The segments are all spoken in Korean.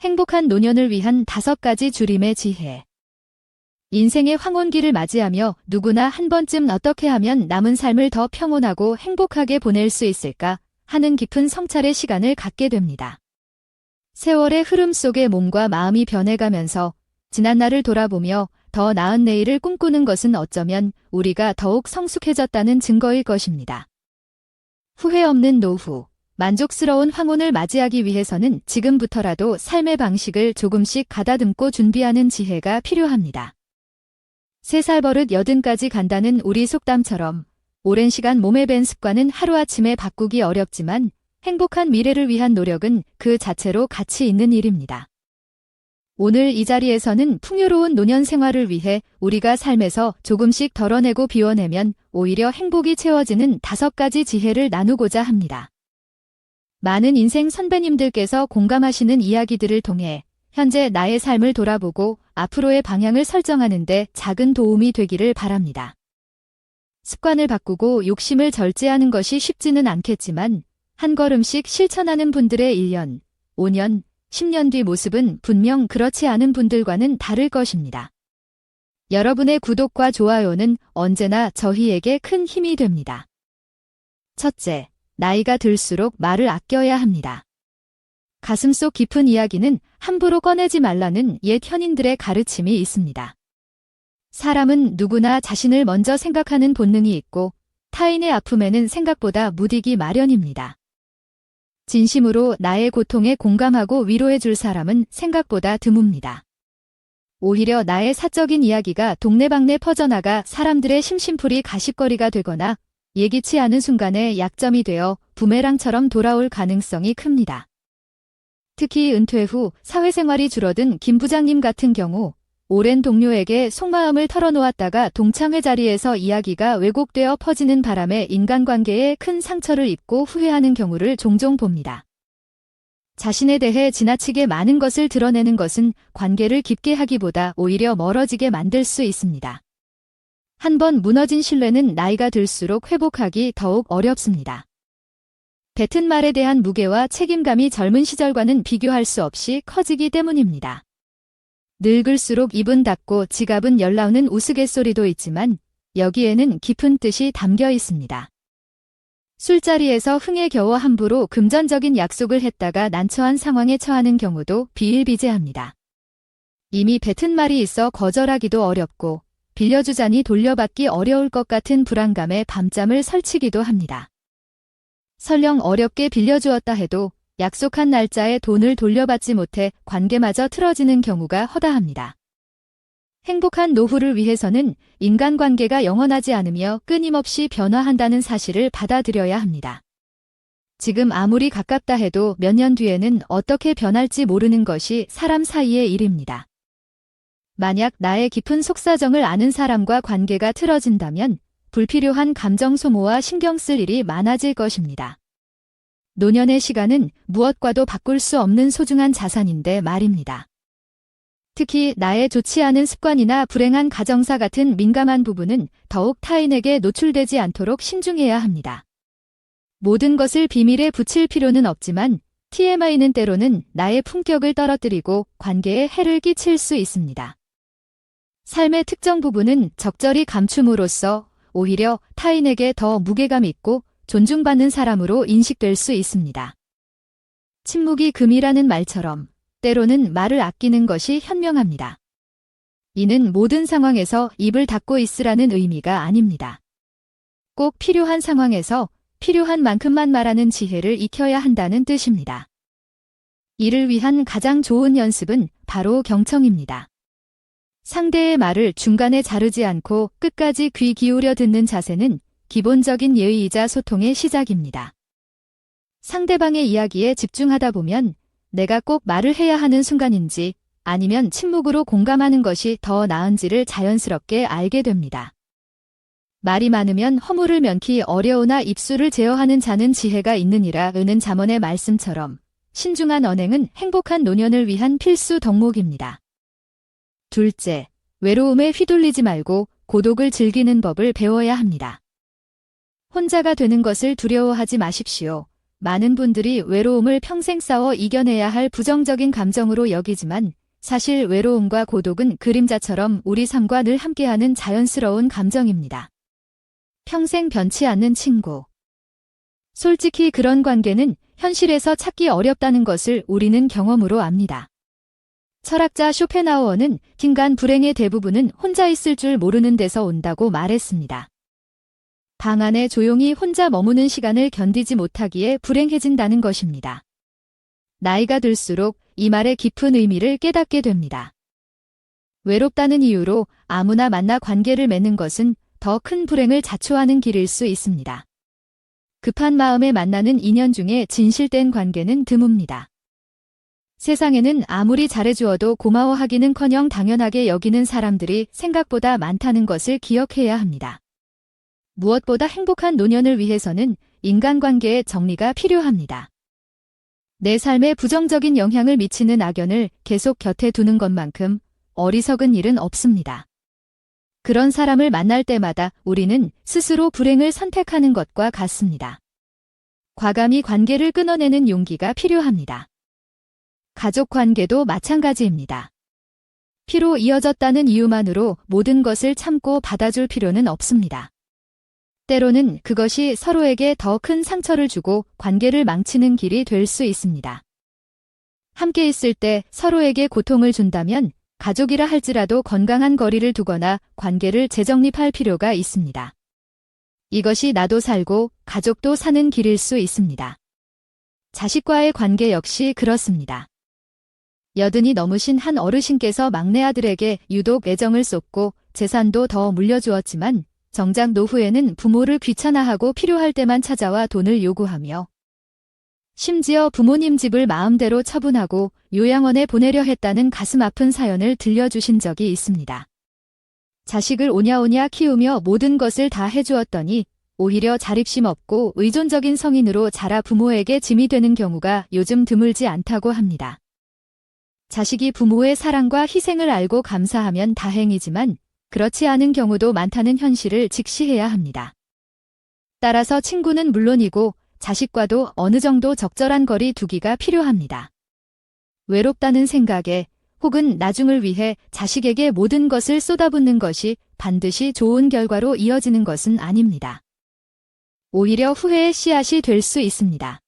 행복한 노년을 위한 5가지 줄임의 지혜. 인생의 황혼기를 맞이하며 누구나 한 번쯤 어떻게 하면 남은 삶을 더 평온하고 행복하게 보낼 수 있을까 하는 깊은 성찰의 시간을 갖게 됩니다. 세월의 흐름 속에 몸과 마음이 변해가면서 지난날을 돌아보며 더 나은 내일을 꿈꾸는 것은 어쩌면 우리가 더욱 성숙해졌다는 증거일 것입니다. 후회 없는 노후. 만족스러운 황혼을 맞이하기 위해서는 지금부터라도 삶의 방식을 조금씩 가다듬고 준비하는 지혜가 필요합니다. 3살 버릇 80까지 간다는 우리 속담처럼 오랜 시간 몸에 밴 습관은 하루아침에 바꾸기 어렵지만 행복한 미래를 위한 노력은 그 자체로 가치 있는 일입니다. 오늘 이 자리에서는 풍요로운 노년 생활을 위해 우리가 삶에서 조금씩 덜어내고 비워내면 오히려 행복이 채워지는 5가지 지혜를 나누고자 합니다. 많은 인생 선배님들께서 공감하시는 이야기들을 통해 현재 나의 삶을 돌아보고 앞으로의 방향을 설정하는 데 작은 도움이 되기를 바랍니다. 습관을 바꾸고 욕심을 절제하는 것이 쉽지는 않겠지만 한 걸음씩 실천하는 분들의 1년, 5년, 10년 뒤 모습은 분명 그렇지 않은 분들과는 다를 것입니다. 여러분의 구독과 좋아요는 언제나 저희에게 큰 힘이 됩니다. 첫째, 나이가 들수록 말을 아껴야 합니다. 가슴속 깊은 이야기는 함부로 꺼내지 말라는 옛 현인들의 가르침이 있습니다. 사람은 누구나 자신을 먼저 생각하는 본능이 있고 타인의 아픔에는 생각보다 무디기 마련입니다. 진심으로 나의 고통에 공감하고 위로해 줄 사람은 생각보다 드뭅니다. 오히려 나의 사적인 이야기가 동네방네 퍼져나가 사람들의 심심풀이 가십거리가 되거나 예기치 않은 순간에 약점이 되어 부메랑처럼 돌아올 가능성이 큽니다. 특히 은퇴 후 사회생활이 줄어든 김 부장님 같은 경우 오랜 동료에게 속마음을 털어놓았다가 동창회 자리에서 이야기가 왜곡되어 퍼지는 바람에 인간관계에 큰 상처를 입고 후회하는 경우를 종종 봅니다. 자신에 대해 지나치게 많은 것을 드러내는 것은 관계를 깊게 하기보다 오히려 멀어지게 만들 수 있습니다. 한번 무너진 신뢰는 나이가 들수록 회복하기 더욱 어렵습니다. 뱉은 말에 대한 무게와 책임감이 젊은 시절과는 비교할 수 없이 커지기 때문입니다. 늙을수록 입은 닫고 지갑은 열나오는 우스갯소리도 있지만 여기에는 깊은 뜻이 담겨 있습니다. 술자리에서 흥에 겨워 함부로 금전적인 약속을 했다가 난처한 상황에 처하는 경우도 비일비재합니다. 이미 뱉은 말이 있어 거절하기도 어렵고 빌려주자니 돌려받기 어려울 것 같은 불안감에 밤잠을 설치기도 합니다. 설령 어렵게 빌려주었다 해도 약속한 날짜에 돈을 돌려받지 못해 관계마저 틀어지는 경우가 허다합니다. 행복한 노후를 위해서는 인간관계가 영원하지 않으며 끊임없이 변화한다는 사실을 받아들여야 합니다. 지금 아무리 가깝다 해도 몇 년 뒤에는 어떻게 변할지 모르는 것이 사람 사이의 일입니다. 만약 나의 깊은 속사정을 아는 사람과 관계가 틀어진다면 불필요한 감정 소모와 신경 쓸 일이 많아질 것입니다. 노년의 시간은 무엇과도 바꿀 수 없는 소중한 자산인데 말입니다. 특히 나의 좋지 않은 습관이나 불행한 가정사 같은 민감한 부분은 더욱 타인에게 노출되지 않도록 신중해야 합니다. 모든 것을 비밀에 붙일 필요는 없지만 TMI는 때로는 나의 품격을 떨어뜨리고 관계에 해를 끼칠 수 있습니다. 삶의 특정 부분은 적절히 감춤으로써 오히려 타인에게 더 무게감 있고 존중받는 사람으로 인식될 수 있습니다. 침묵이 금이라는 말처럼 때로는 말을 아끼는 것이 현명합니다. 이는 모든 상황에서 입을 닫고 있으라는 의미가 아닙니다. 꼭 필요한 상황에서 필요한 만큼만 말하는 지혜를 익혀야 한다는 뜻입니다. 이를 위한 가장 좋은 연습은 바로 경청입니다. 상대의 말을 중간에 자르지 않고 끝까지 귀 기울여 듣는 자세는 기본적인 예의이자 소통의 시작입니다. 상대방의 이야기에 집중하다 보면 내가 꼭 말을 해야 하는 순간인지 아니면 침묵으로 공감하는 것이 더 나은지를 자연스럽게 알게 됩니다. 말이 많으면 허물을 면키 어려우나 입술을 제어하는 자는 지혜가 있느니라 는 잠언의 말씀처럼 신중한 언행은 행복한 노년을 위한 필수 덕목입니다. 둘째, 외로움에 휘둘리지 말고 고독을 즐기는 법을 배워야 합니다. 혼자가 되는 것을 두려워하지 마십시오. 많은 분들이 외로움을 평생 싸워 이겨내야 할 부정적인 감정으로 여기지만 사실 외로움과 고독은 그림자처럼 우리 삶과 늘 함께하는 자연스러운 감정입니다. 평생 변치 않는 친구. 솔직히 그런 관계는 현실에서 찾기 어렵다는 것을 우리는 경험으로 압니다. 철학자 쇼펜하우어는 인간 불행의 대부분은 혼자 있을 줄 모르는 데서 온다고 말했습니다. 방 안에 조용히 혼자 머무는 시간을 견디지 못하기에 불행해진다는 것입니다. 나이가 들수록 이 말의 깊은 의미를 깨닫게 됩니다. 외롭다는 이유로 아무나 만나 관계를 맺는 것은 더 큰 불행을 자초하는 길일 수 있습니다. 급한 마음에 만나는 인연 중에 진실된 관계는 드뭅니다. 세상에는 아무리 잘해주어도 고마워하기는커녕 당연하게 여기는 사람들이 생각보다 많다는 것을 기억해야 합니다. 무엇보다 행복한 노년을 위해서는 인간관계의 정리가 필요합니다. 내 삶에 부정적인 영향을 미치는 악연을 계속 곁에 두는 것만큼 어리석은 일은 없습니다. 그런 사람을 만날 때마다 우리는 스스로 불행을 선택하는 것과 같습니다. 과감히 관계를 끊어내는 용기가 필요합니다. 가족 관계도 마찬가지입니다. 피로 이어졌다는 이유만으로 모든 것을 참고 받아줄 필요는 없습니다. 때로는 그것이 서로에게 더 큰 상처를 주고 관계를 망치는 길이 될 수 있습니다. 함께 있을 때 서로에게 고통을 준다면 가족이라 할지라도 건강한 거리를 두거나 관계를 재정립할 필요가 있습니다. 이것이 나도 살고 가족도 사는 길일 수 있습니다. 자식과의 관계 역시 그렇습니다. 여든이 넘으신 한 어르신께서 막내 아들에게 유독 애정을 쏟고 재산도 더 물려주었지만 정작 노후에는 부모를 귀찮아하고 필요할 때만 찾아와 돈을 요구하며 심지어 부모님 집을 마음대로 처분하고 요양원에 보내려 했다는 가슴 아픈 사연을 들려주신 적이 있습니다. 자식을 오냐오냐 키우며 모든 것을 다 해주었더니 오히려 자립심 없고 의존적인 성인으로 자라 부모에게 짐이 되는 경우가 요즘 드물지 않다고 합니다. 자식이 부모의 사랑과 희생을 알고 감사하면 다행이지만 그렇지 않은 경우도 많다는 현실을 직시해야 합니다. 따라서 친구는 물론이고 자식과도 어느 정도 적절한 거리 두기가 필요합니다. 외롭다는 생각에 혹은 나중을 위해 자식에게 모든 것을 쏟아붓는 것이 반드시 좋은 결과로 이어지는 것은 아닙니다. 오히려 후회의 씨앗이 될 수 있습니다.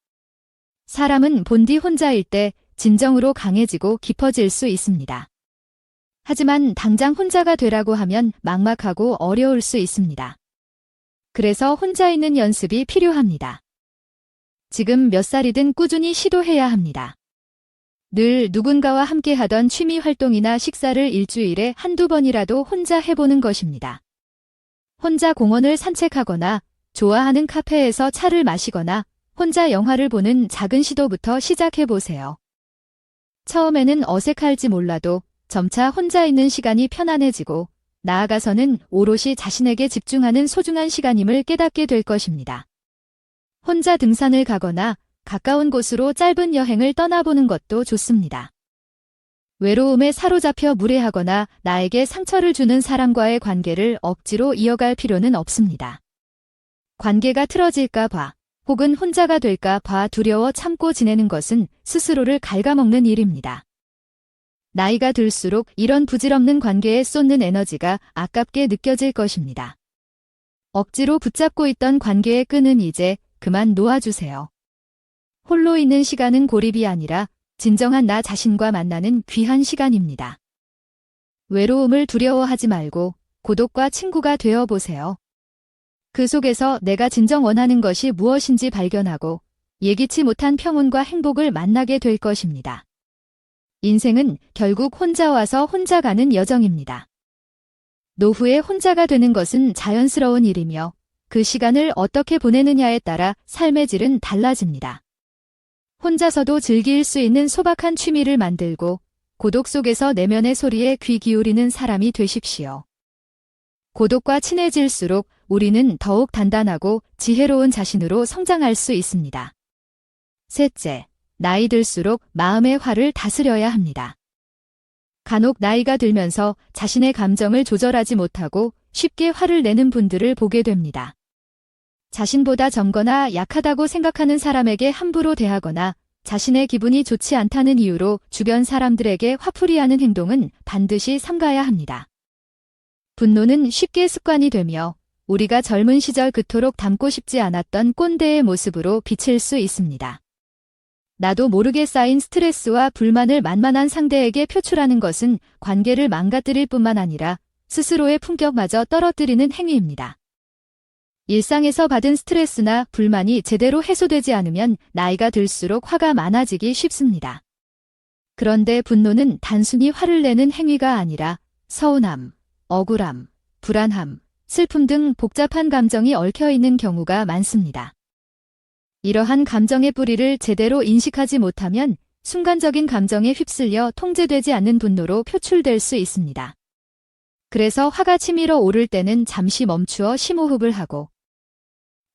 사람은 본디 혼자일 때 진정으로 강해지고 깊어질 수 있습니다. 하지만 당장 혼자가 되라고 하면 막막하고 어려울 수 있습니다. 그래서 혼자 있는 연습이 필요합니다. 지금 몇 살이든 꾸준히 시도해야 합니다. 늘 누군가와 함께 하던 취미 활동이나 식사를 일주일에 한두 번이라도 혼자 해보는 것입니다. 혼자 공원을 산책하거나 좋아하는 카페에서 차를 마시거나 혼자 영화를 보는 작은 시도부터 시작해보세요. 처음에는 어색할지 몰라도 점차 혼자 있는 시간이 편안해지고 나아가서는 오롯이 자신에게 집중하는 소중한 시간임을 깨닫게 될 것입니다. 혼자 등산을 가거나 가까운 곳으로 짧은 여행을 떠나보는 것도 좋습니다. 외로움에 사로잡혀 무례하거나 나에게 상처를 주는 사람과의 관계를 억지로 이어갈 필요는 없습니다. 관계가 틀어질까 봐 혹은 혼자가 될까 봐 두려워 참고 지내는 것은 스스로를 갉아먹는 일입니다. 나이가 들수록 이런 부질없는 관계에 쏟는 에너지가 아깝게 느껴질 것입니다. 억지로 붙잡고 있던 관계의 끈은 이제 그만 놓아주세요. 홀로 있는 시간은 고립이 아니라 진정한 나 자신과 만나는 귀한 시간입니다. 외로움을 두려워하지 말고 고독과 친구가 되어보세요. 그 속에서 내가 진정 원하는 것이 무엇인지 발견하고 예기치 못한 평온과 행복을 만나게 될 것입니다. 인생은 결국 혼자 와서 혼자 가는 여정입니다. 노후에 혼자가 되는 것은 자연스러운 일이며 그 시간을 어떻게 보내느냐에 따라 삶의 질은 달라집니다. 혼자서도 즐길 수 있는 소박한 취미를 만들고 고독 속에서 내면의 소리에 귀 기울이는 사람이 되십시오. 고독과 친해질수록 우리는 더욱 단단하고 지혜로운 자신으로 성장할 수 있습니다. 셋째, 나이 들수록 마음의 화를 다스려야 합니다. 간혹 나이가 들면서 자신의 감정을 조절하지 못하고 쉽게 화를 내는 분들을 보게 됩니다. 자신보다 젊거나 약하다고 생각하는 사람에게 함부로 대하거나 자신의 기분이 좋지 않다는 이유로 주변 사람들에게 화풀이하는 행동은 반드시 삼가야 합니다. 분노는 쉽게 습관이 되며 우리가 젊은 시절 그토록 닮고 싶지 않았던 꼰대의 모습으로 비칠 수 있습니다. 나도 모르게 쌓인 스트레스와 불만을 만만한 상대에게 표출하는 것은 관계를 망가뜨릴 뿐만 아니라 스스로의 품격마저 떨어뜨리는 행위입니다. 일상에서 받은 스트레스나 불만이 제대로 해소되지 않으면 나이가 들수록 화가 많아지기 쉽습니다. 그런데 분노는 단순히 화를 내는 행위가 아니라 서운함, 억울함, 불안함, 슬픔 등 복잡한 감정이 얽혀 있는 경우가 많습니다. 이러한 감정의 뿌리를 제대로 인식하지 못하면 순간적인 감정에 휩쓸려 통제되지 않는 분노로 표출될 수 있습니다. 그래서 화가 치밀어 오를 때는 잠시 멈추어 심호흡을 하고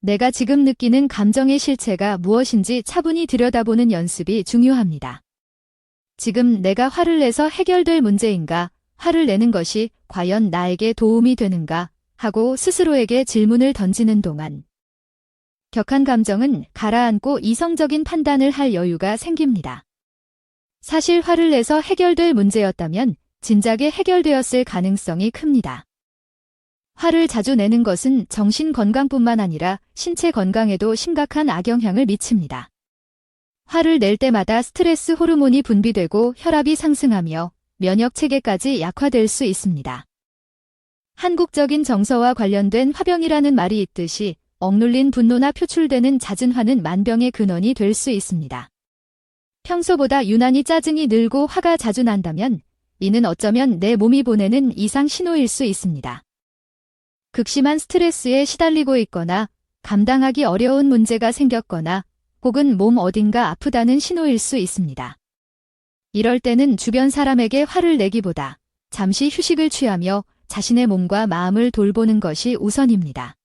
내가 지금 느끼는 감정의 실체가 무엇인지 차분히 들여다보는 연습이 중요합니다. 지금 내가 화를 내서 해결될 문제인가, 화를 내는 것이 과연 나에게 도움이 되는가 하고 스스로에게 질문을 던지는 동안 격한 감정은 가라앉고 이성적인 판단을 할 여유가 생깁니다. 사실 화를 내서 해결될 문제였다면 진작에 해결되었을 가능성이 큽니다. 화를 자주 내는 것은 정신 건강뿐만 아니라 신체 건강에도 심각한 악영향을 미칩니다. 화를 낼 때마다 스트레스 호르몬이 분비되고 혈압이 상승하며 면역 체계까지 약화될 수 있습니다. 한국적인 정서와 관련된 화병이라는 말이 있듯이 억눌린 분노나 표출되는 잦은 화는 만병의 근원이 될 수 있습니다. 평소보다 유난히 짜증이 늘고 화가 자주 난다면 이는 어쩌면 내 몸이 보내는 이상 신호일 수 있습니다. 극심한 스트레스에 시달리고 있거나 감당하기 어려운 문제가 생겼거나 혹은 몸 어딘가 아프다는 신호일 수 있습니다. 이럴 때는 주변 사람에게 화를 내기보다 잠시 휴식을 취하며 자신의 몸과 마음을 돌보는 것이 우선입니다.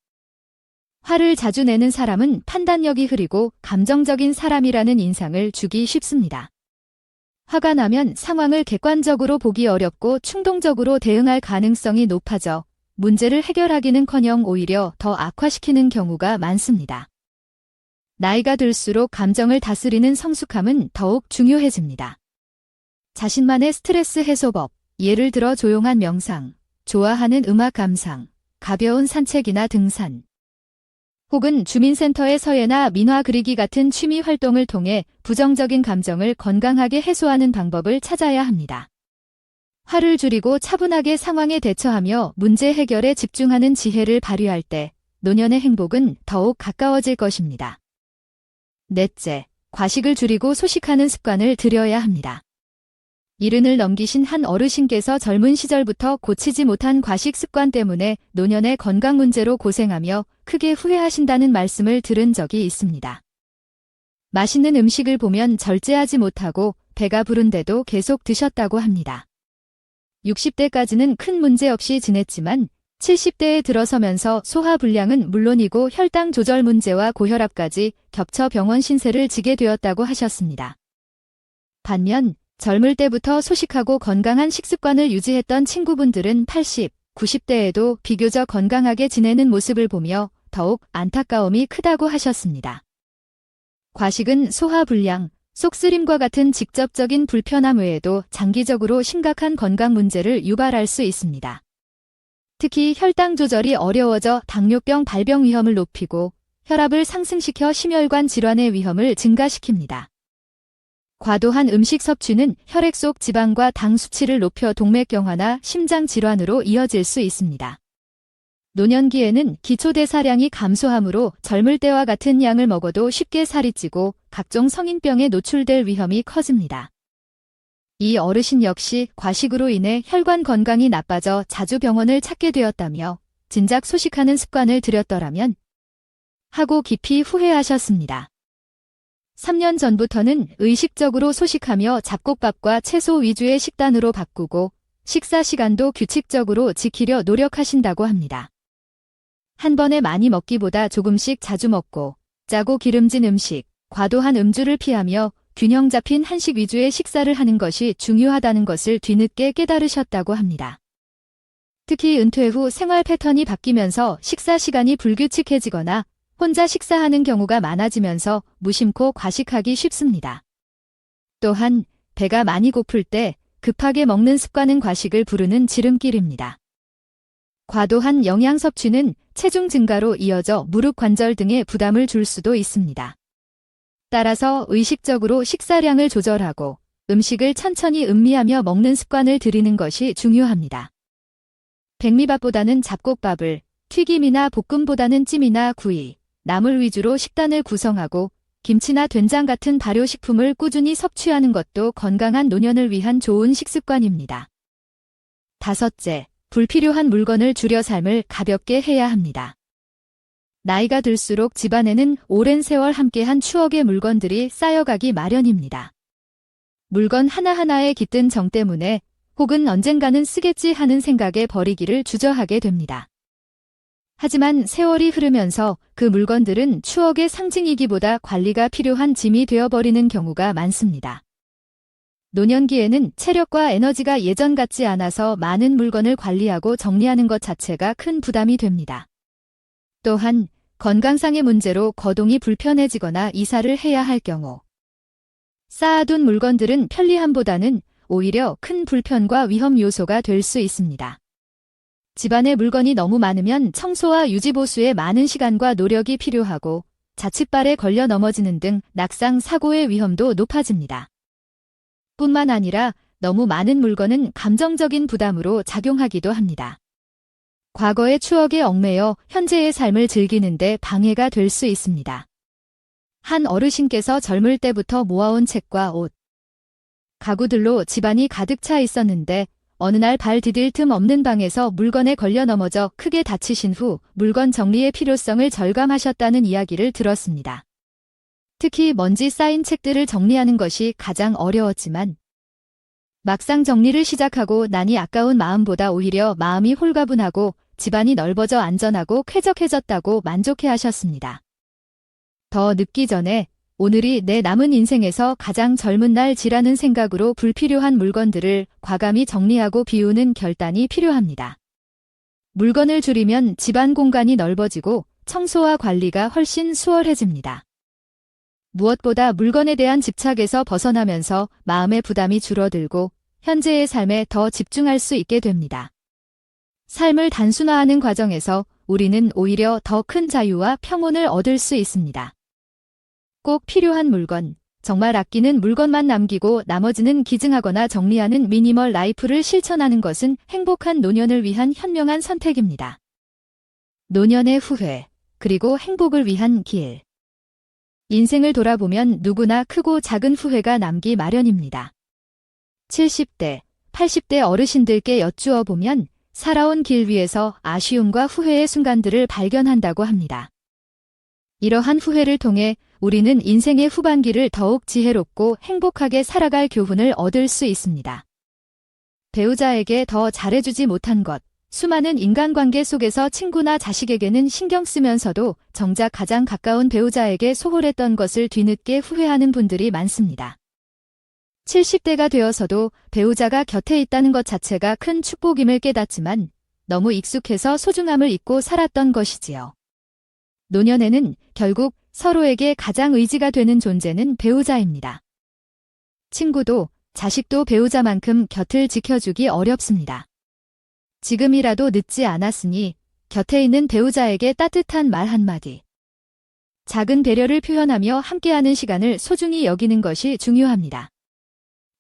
화를 자주 내는 사람은 판단력이 흐리고 감정적인 사람이라는 인상을 주기 쉽습니다. 화가 나면 상황을 객관적으로 보기 어렵고 충동적으로 대응할 가능성이 높아져 문제를 해결하기는커녕 오히려 더 악화시키는 경우가 많습니다. 나이가 들수록 감정을 다스리는 성숙함은 더욱 중요해집니다. 자신만의 스트레스 해소법, 예를 들어 조용한 명상, 좋아하는 음악 감상, 가벼운 산책이나 등산, 혹은 주민센터의 서예나 민화 그리기 같은 취미 활동을 통해 부정적인 감정을 건강하게 해소하는 방법을 찾아야 합니다. 화를 줄이고 차분하게 상황에 대처하며 문제 해결에 집중하는 지혜를 발휘할 때 노년의 행복은 더욱 가까워질 것입니다. 넷째, 과식을 줄이고 소식하는 습관을 들여야 합니다. 이른을 넘기신 한 어르신께서 젊은 시절부터 고치지 못한 과식 습관 때문에 노년의 건강 문제로 고생하며 크게 후회하신다는 말씀을 들은 적이 있습니다. 맛있는 음식을 보면 절제하지 못하고 배가 부른데도 계속 드셨다고 합니다. 60대까지는 큰 문제 없이 지냈지만 70대에 들어서면서 소화불량은 물론이고 혈당 조절 문제와 고혈압까지 겹쳐 병원 신세를 지게 되었다고 하셨습니다. 반면 젊을 때부터 소식하고 건강한 식습관을 유지했던 친구분들은 80, 90대에도 비교적 건강하게 지내는 모습을 보며 더욱 안타까움이 크다고 하셨습니다. 과식은 소화불량, 속쓰림과 같은 직접적인 불편함 외에도 장기적으로 심각한 건강 문제를 유발할 수 있습니다. 특히 혈당 조절이 어려워져 당뇨병 발병 위험을 높이고 혈압을 상승시켜 심혈관 질환의 위험을 증가시킵니다. 과도한 음식 섭취는 혈액 속 지방과 당 수치를 높여 동맥경화나 심장 질환으로 이어질 수 있습니다. 노년기에는 기초대사량이 감소하므로 젊을 때와 같은 양을 먹어도 쉽게 살이 찌고 각종 성인병에 노출될 위험이 커집니다. 이 어르신 역시 과식으로 인해 혈관 건강이 나빠져 자주 병원을 찾게 되었다며 진작 소식하는 습관을 들였더라면 하고 깊이 후회하셨습니다. 3년 전부터는 의식적으로 소식하며 잡곡밥과 채소 위주의 식단으로 바꾸고 식사 시간도 규칙적으로 지키려 노력하신다고 합니다. 한 번에 많이 먹기보다 조금씩 자주 먹고 짜고 기름진 음식, 과도한 음주를 피하며 균형 잡힌 한식 위주의 식사를 하는 것이 중요하다는 것을 뒤늦게 깨달으셨다고 합니다. 특히 은퇴 후 생활 패턴이 바뀌면서 식사 시간이 불규칙해지거나 혼자 식사하는 경우가 많아지면서 무심코 과식하기 쉽습니다. 또한 배가 많이 고플 때 급하게 먹는 습관은 과식을 부르는 지름길입니다. 과도한 영양 섭취는 체중 증가로 이어져 무릎 관절 등에 부담을 줄 수도 있습니다. 따라서 의식적으로 식사량을 조절하고 음식을 천천히 음미하며 먹는 습관을 들이는 것이 중요합니다. 백미밥보다는 잡곡밥을, 튀김이나 볶음보다는 찜이나 구이, 나물 위주로 식단을 구성하고 김치나 된장 같은 발효식품을 꾸준히 섭취하는 것도 건강한 노년을 위한 좋은 식습관입니다. 다섯째, 불필요한 물건을 줄여 삶을 가볍게 해야 합니다. 나이가 들수록 집안에는 오랜 세월 함께한 추억의 물건들이 쌓여가기 마련입니다. 물건 하나하나에 깃든 정 때문에 혹은 언젠가는 쓰겠지 하는 생각에 버리기를 주저하게 됩니다. 하지만 세월이 흐르면서 그 물건들은 추억의 상징이기보다 관리가 필요한 짐이 되어버리는 경우가 많습니다. 노년기에는 체력과 에너지가 예전 같지 않아서 많은 물건을 관리하고 정리하는 것 자체가 큰 부담이 됩니다. 또한 건강상의 문제로 거동이 불편해지거나 이사를 해야 할 경우 쌓아둔 물건들은 편리함보다는 오히려 큰 불편과 위험 요소가 될 수 있습니다. 집안에 물건이 너무 많으면 청소와 유지보수에 많은 시간과 노력이 필요하고 자칫발에 걸려 넘어지는 등 낙상 사고의 위험도 높아집니다. 뿐만 아니라 너무 많은 물건은 감정적인 부담으로 작용하기도 합니다. 과거의 추억에 얽매여 현재의 삶을 즐기는데 방해가 될 수 있습니다. 한 어르신께서 젊을 때부터 모아온 책과 옷, 가구들로 집안이 가득 차 있었는데 어느 날 발 디딜 틈 없는 방에서 물건에 걸려 넘어져 크게 다치신 후 물건 정리의 필요성을 절감하셨다는 이야기를 들었습니다. 특히 먼지 쌓인 책들을 정리하는 것이 가장 어려웠지만 막상 정리를 시작하고 나니 아까운 마음보다 오히려 마음이 홀가분하고 집안이 넓어져 안전하고 쾌적해졌다고 만족해하셨습니다. 더 늙기 전에 오늘이 내 남은 인생에서 가장 젊은 날이라는 생각으로 불필요한 물건들을 과감히 정리하고 비우는 결단이 필요합니다. 물건을 줄이면 집안 공간이 넓어지고 청소와 관리가 훨씬 수월해집니다. 무엇보다 물건에 대한 집착에서 벗어나면서 마음의 부담이 줄어들고 현재의 삶에 더 집중할 수 있게 됩니다. 삶을 단순화하는 과정에서 우리는 오히려 더 큰 자유와 평온을 얻을 수 있습니다. 꼭 필요한 물건, 정말 아끼는 물건만 남기고 나머지는 기증하거나 정리하는 미니멀 라이프를 실천하는 것은 행복한 노년을 위한 현명한 선택입니다. 노년의 후회, 그리고 행복을 위한 길. 인생을 돌아보면 누구나 크고 작은 후회가 남기 마련입니다. 70대, 80대 어르신들께 여쭈어 보면 살아온 길 위에서 아쉬움과 후회의 순간들을 발견한다고 합니다. 이러한 후회를 통해 우리는 인생의 후반기를 더욱 지혜롭고 행복하게 살아갈 교훈을 얻을 수 있습니다. 배우자에게 더 잘해주지 못한 것, 수많은 인간관계 속에서 친구나 자식에게는 신경 쓰면서도 정작 가장 가까운 배우자에게 소홀했던 것을 뒤늦게 후회하는 분들이 많습니다. 70대가 되어서도 배우자가 곁에 있다는 것 자체가 큰 축복임을 깨닫지만 너무 익숙해서 소중함을 잊고 살았던 것이지요. 노년에는 결국 서로에게 가장 의지가 되는 존재는 배우자입니다. 친구도 자식도 배우자만큼 곁을 지켜주기 어렵습니다. 지금이라도 늦지 않았으니 곁에 있는 배우자에게 따뜻한 말 한마디. 작은 배려를 표현하며 함께하는 시간을 소중히 여기는 것이 중요합니다.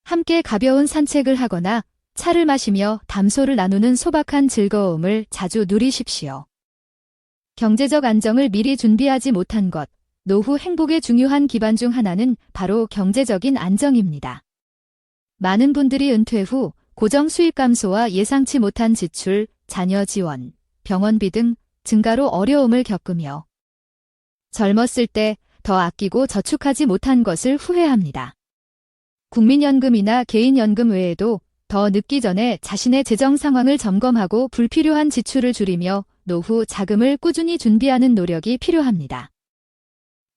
함께 가벼운 산책을 하거나 차를 마시며 담소를 나누는 소박한 즐거움을 자주 누리십시오. 경제적 안정을 미리 준비하지 못한 것, 노후 행복의 중요한 기반 중 하나는 바로 경제적인 안정입니다. 많은 분들이 은퇴 후 고정 수입 감소와 예상치 못한 지출, 자녀 지원, 병원비 등 증가로 어려움을 겪으며 젊었을 때 더 아끼고 저축하지 못한 것을 후회합니다. 국민연금이나 개인연금 외에도 더 늦기 전에 자신의 재정 상황을 점검하고 불필요한 지출을 줄이며 노후 자금을 꾸준히 준비하는 노력이 필요합니다.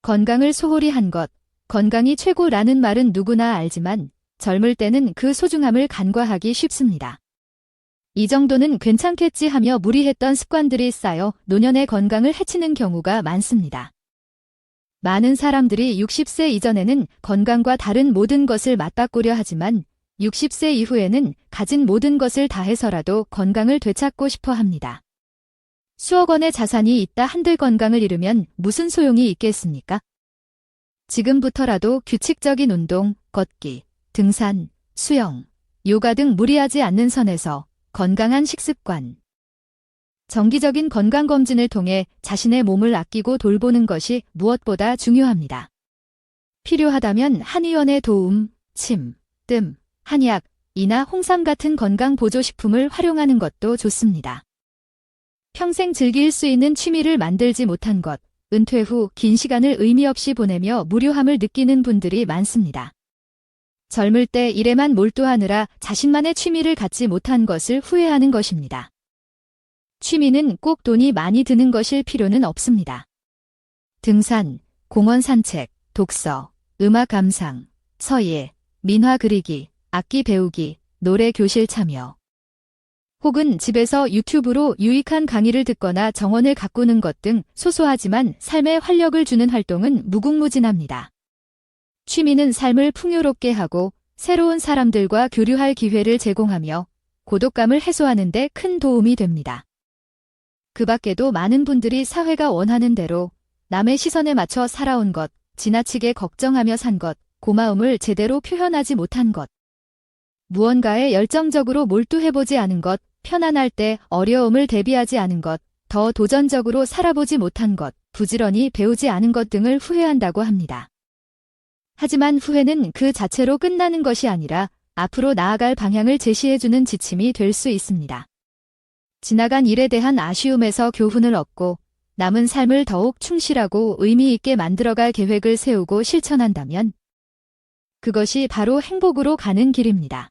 건강을 소홀히 한 것, 건강이 최고라는 말은 누구나 알지만 젊을 때는 그 소중함을 간과하기 쉽습니다. 이 정도는 괜찮겠지 하며 무리했던 습관들이 쌓여 노년의 건강을 해치는 경우가 많습니다. 많은 사람들이 60세 이전에는 건강과 다른 모든 것을 맞바꾸려 하지만 60세 이후에는 가진 모든 것을 다해서라도 건강을 되찾고 싶어 합니다. 수억 원의 자산이 있다 한들 건강을 잃으면 무슨 소용이 있겠습니까? 지금부터라도 규칙적인 운동, 걷기, 등산, 수영, 요가 등 무리하지 않는 선에서 건강한 식습관, 정기적인 건강검진을 통해 자신의 몸을 아끼고 돌보는 것이 무엇보다 중요합니다. 필요하다면 한의원의 도움, 침, 뜸, 한약, 이나 홍삼 같은 건강보조식품을 활용하는 것도 좋습니다. 평생 즐길 수 있는 취미를 만들지 못한 것, 은퇴 후 긴 시간을 의미 없이 보내며 무료함을 느끼는 분들이 많습니다. 젊을 때 일에만 몰두하느라 자신만의 취미를 갖지 못한 것을 후회하는 것입니다. 취미는 꼭 돈이 많이 드는 것일 필요는 없습니다. 등산, 공원 산책, 독서, 음악 감상, 서예, 민화 그리기, 악기 배우기, 노래 교실 참여. 혹은 집에서 유튜브로 유익한 강의를 듣거나 정원을 가꾸는 것 등 소소하지만 삶에 활력을 주는 활동은 무궁무진합니다. 취미는 삶을 풍요롭게 하고 새로운 사람들과 교류할 기회를 제공하며 고독감을 해소하는 데 큰 도움이 됩니다. 그 밖에도 많은 분들이 사회가 원하는 대로 남의 시선에 맞춰 살아온 것, 지나치게 걱정하며 산 것, 고마움을 제대로 표현하지 못한 것, 무언가에 열정적으로 몰두해보지 않은 것, 편안할 때 어려움을 대비하지 않은 것, 더 도전적으로 살아보지 못한 것, 부지런히 배우지 않은 것 등을 후회한다고 합니다. 하지만 후회는 그 자체로 끝나는 것이 아니라 앞으로 나아갈 방향을 제시해주는 지침이 될 수 있습니다. 지나간 일에 대한 아쉬움에서 교훈을 얻고 남은 삶을 더욱 충실하고 의미 있게 만들어갈 계획을 세우고 실천한다면 그것이 바로 행복으로 가는 길입니다.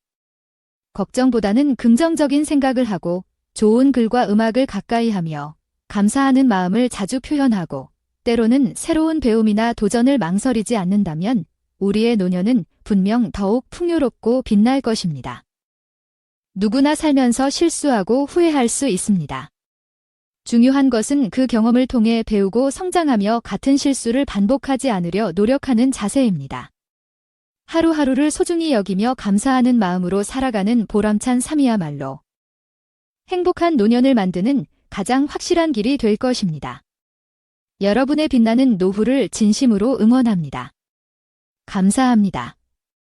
걱정보다는 긍정적인 생각을 하고 좋은 글과 음악을 가까이 하며 감사하는 마음을 자주 표현하고 때로는 새로운 배움이나 도전을 망설이지 않는다면 우리의 노년은 분명 더욱 풍요롭고 빛날 것입니다. 누구나 살면서 실수하고 후회할 수 있습니다. 중요한 것은 그 경험을 통해 배우고 성장하며 같은 실수를 반복하지 않으려 노력하는 자세입니다. 하루하루를 소중히 여기며 감사하는 마음으로 살아가는 보람찬 삶이야말로 행복한 노년을 만드는 가장 확실한 길이 될 것입니다. 여러분의 빛나는 노후를 진심으로 응원합니다. 감사합니다.